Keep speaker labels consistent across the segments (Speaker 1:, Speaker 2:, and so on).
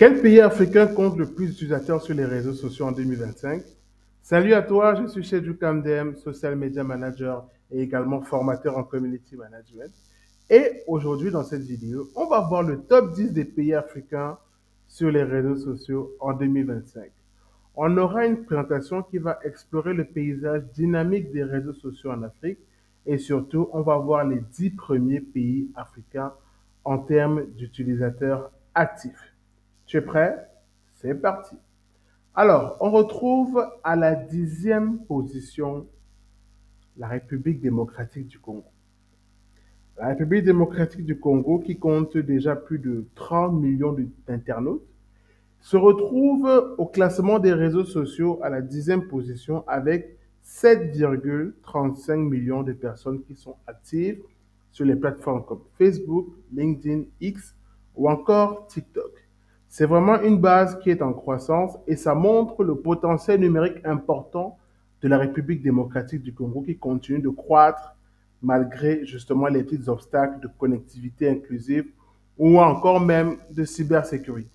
Speaker 1: Quel pays africain compte le plus d'utilisateurs sur les réseaux sociaux en 2025? Salut à toi, je suis Chedou Kamdem, social media manager et également formateur en community management. Et aujourd'hui, dans cette vidéo, on va voir le top 10 des pays africains sur les réseaux sociaux en 2025. On aura une présentation qui va explorer le paysage dynamique des réseaux sociaux en Afrique et surtout, on va voir les 10 premiers pays africains en termes d'utilisateurs actifs. Tu es prêt? C'est parti. Alors, on retrouve à la 10e position la République démocratique du Congo. La République démocratique du Congo, qui compte déjà plus de 30 millions d'internautes, se retrouve au classement des réseaux sociaux à la 10e position avec 7,35 millions de personnes qui sont actives sur les plateformes comme Facebook, LinkedIn, X ou encore TikTok. C'est vraiment une base qui est en croissance et ça montre le potentiel numérique important de la République démocratique du Congo qui continue de croître malgré justement les petits obstacles de connectivité inclusive ou encore même de cybersécurité.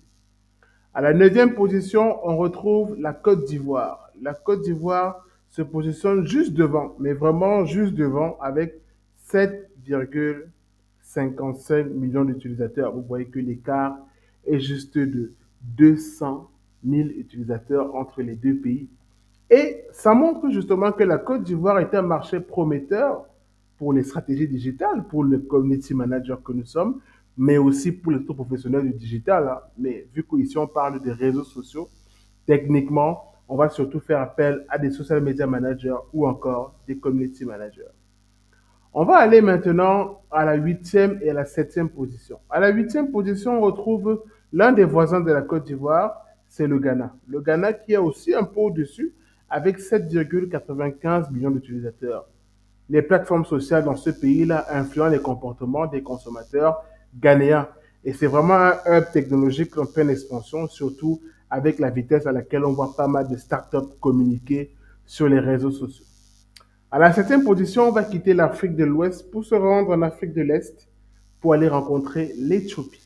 Speaker 1: À la 9e position, on retrouve la Côte d'Ivoire. La Côte d'Ivoire se positionne juste devant, mais vraiment juste devant, avec 7,55 millions d'utilisateurs. Vous voyez que l'écart est juste de 200 000 utilisateurs entre les deux pays. Et ça montre justement que la Côte d'Ivoire est un marché prometteur pour les stratégies digitales, pour le community manager que nous sommes, mais aussi pour les professionnels du digital. Hein. Mais vu qu'ici on parle des réseaux sociaux, techniquement, on va surtout faire appel à des social media managers ou encore des community managers. On va aller maintenant à la 8e et à la 7e position. À la 8e position, on retrouve l'un des voisins de la Côte d'Ivoire, c'est le Ghana. Le Ghana qui est aussi un peu au-dessus avec 7,95 millions d'utilisateurs. Les plateformes sociales dans ce pays-là influencent les comportements des consommateurs ghanéens. Et c'est vraiment un hub technologique en pleine expansion, surtout avec la vitesse à laquelle on voit pas mal de startups communiquer sur les réseaux sociaux. À la 7e position, on va quitter l'Afrique de l'Ouest pour se rendre en Afrique de l'Est pour aller rencontrer l'Éthiopie.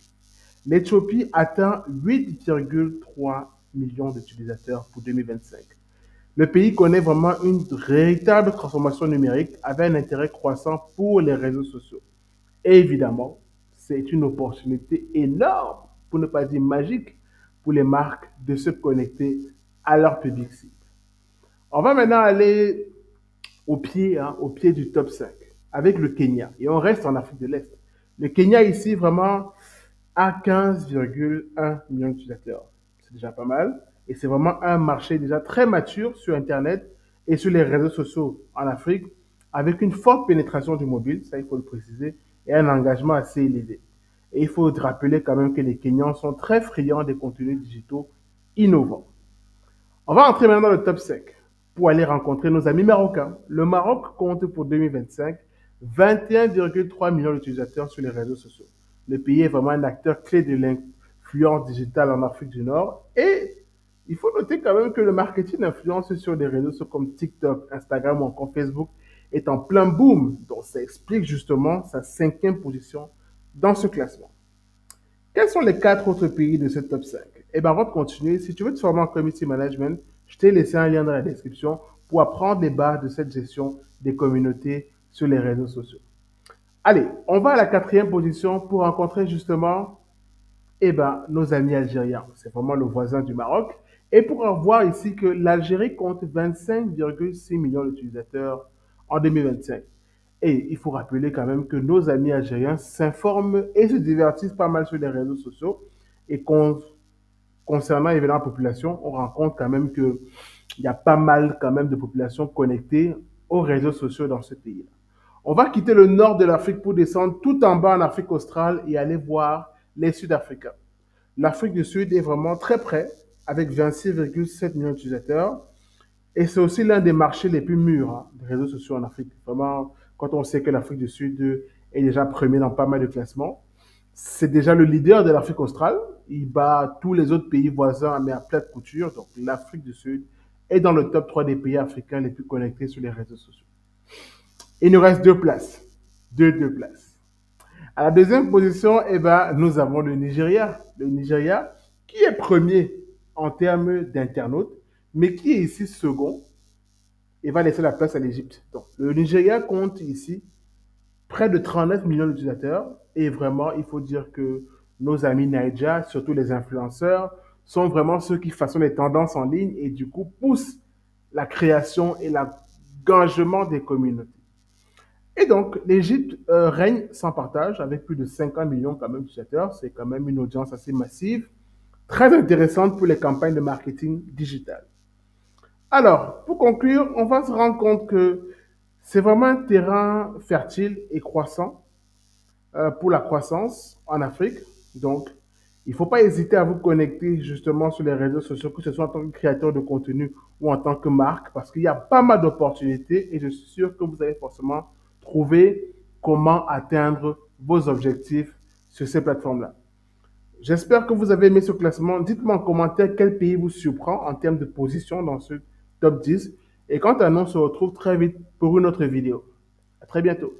Speaker 1: L'Éthiopie atteint 8,3 millions d'utilisateurs pour 2025. Le pays connaît vraiment une véritable transformation numérique avec un intérêt croissant pour les réseaux sociaux. Et évidemment, c'est une opportunité énorme, pour ne pas dire magique, pour les marques de se connecter à leur public cible. On va maintenant aller au pied du top 5 avec le Kenya. Et on reste en Afrique de l'Est. Le Kenya ici, vraiment, a 15,1 millions d'utilisateurs. C'est déjà pas mal. Et c'est vraiment un marché déjà très mature sur Internet et sur les réseaux sociaux en Afrique, avec une forte pénétration du mobile, ça il faut le préciser, et un engagement assez élevé. Et il faut rappeler quand même que les Kenyans sont très friands des contenus digitaux innovants. On va entrer maintenant dans le top 5 pour aller rencontrer nos amis marocains. Le Maroc compte pour 2025 21,3 millions d'utilisateurs sur les réseaux sociaux. Le pays est vraiment un acteur clé de l'influence digitale en Afrique du Nord et il faut noter quand même que le marketing d'influence sur des réseaux sociaux comme TikTok, Instagram ou encore Facebook est en plein boom. Donc ça explique justement sa 5e position dans ce classement. Quels sont les 4 autres pays de ce top 5? Eh bien, avant de continuer, si tu veux te former en community management, je t'ai laissé un lien dans la description pour apprendre les bases de cette gestion des communautés sur les réseaux sociaux. Allez, on va à la 4e position pour rencontrer justement nos amis algériens. C'est vraiment le voisin du Maroc. Et pour voir ici que l'Algérie compte 25,6 millions d'utilisateurs en 2025. Et il faut rappeler quand même que nos amis algériens s'informent et se divertissent pas mal sur les réseaux sociaux. Et concernant évidemment la population, on rencontre quand même qu'il y a pas mal quand même de populations connectées aux réseaux sociaux dans ce pays-là. On va quitter le nord de l'Afrique pour descendre tout en bas en Afrique australe et aller voir les Sud-Africains. L'Afrique du Sud est vraiment très près, avec 26,7 millions d'utilisateurs. Et c'est aussi l'un des marchés les plus mûrs des réseaux sociaux en Afrique. Vraiment, quand on sait que l'Afrique du Sud est déjà premier dans pas mal de classements, c'est déjà le leader de l'Afrique australe. Il bat tous les autres pays voisins, mais à plate couture. Donc, l'Afrique du Sud est dans le top 3 des pays africains les plus connectés sur les réseaux sociaux. Il nous reste 2 places. Deux places. À la 2e position, nous avons le Nigeria. Le Nigeria qui est premier en termes d'internautes, mais qui est ici second et va laisser la place à l'Égypte. Donc, le Nigeria compte ici près de 39 millions d'utilisateurs et vraiment, il faut dire que nos amis Naija, surtout les influenceurs, sont vraiment ceux qui façonnent les tendances en ligne et du coup poussent la création et l'engagement des communautés. Et donc, l'Égypte règne sans partage avec plus de 50 millions quand même d'utilisateurs. C'est quand même une audience assez massive, très intéressante pour les campagnes de marketing digital. Alors, pour conclure, on va se rendre compte que c'est vraiment un terrain fertile et croissant pour la croissance en Afrique. Donc, il ne faut pas hésiter à vous connecter justement sur les réseaux sociaux, que ce soit en tant que créateur de contenu ou en tant que marque, parce qu'il y a pas mal d'opportunités et je suis sûr que vous allez forcément trouver comment atteindre vos objectifs sur ces plateformes-là. J'espère que vous avez aimé ce classement. Dites-moi en commentaire quel pays vous surprend en termes de position dans ce top 10. Et quant à nous, on se retrouve très vite pour une autre vidéo. À très bientôt.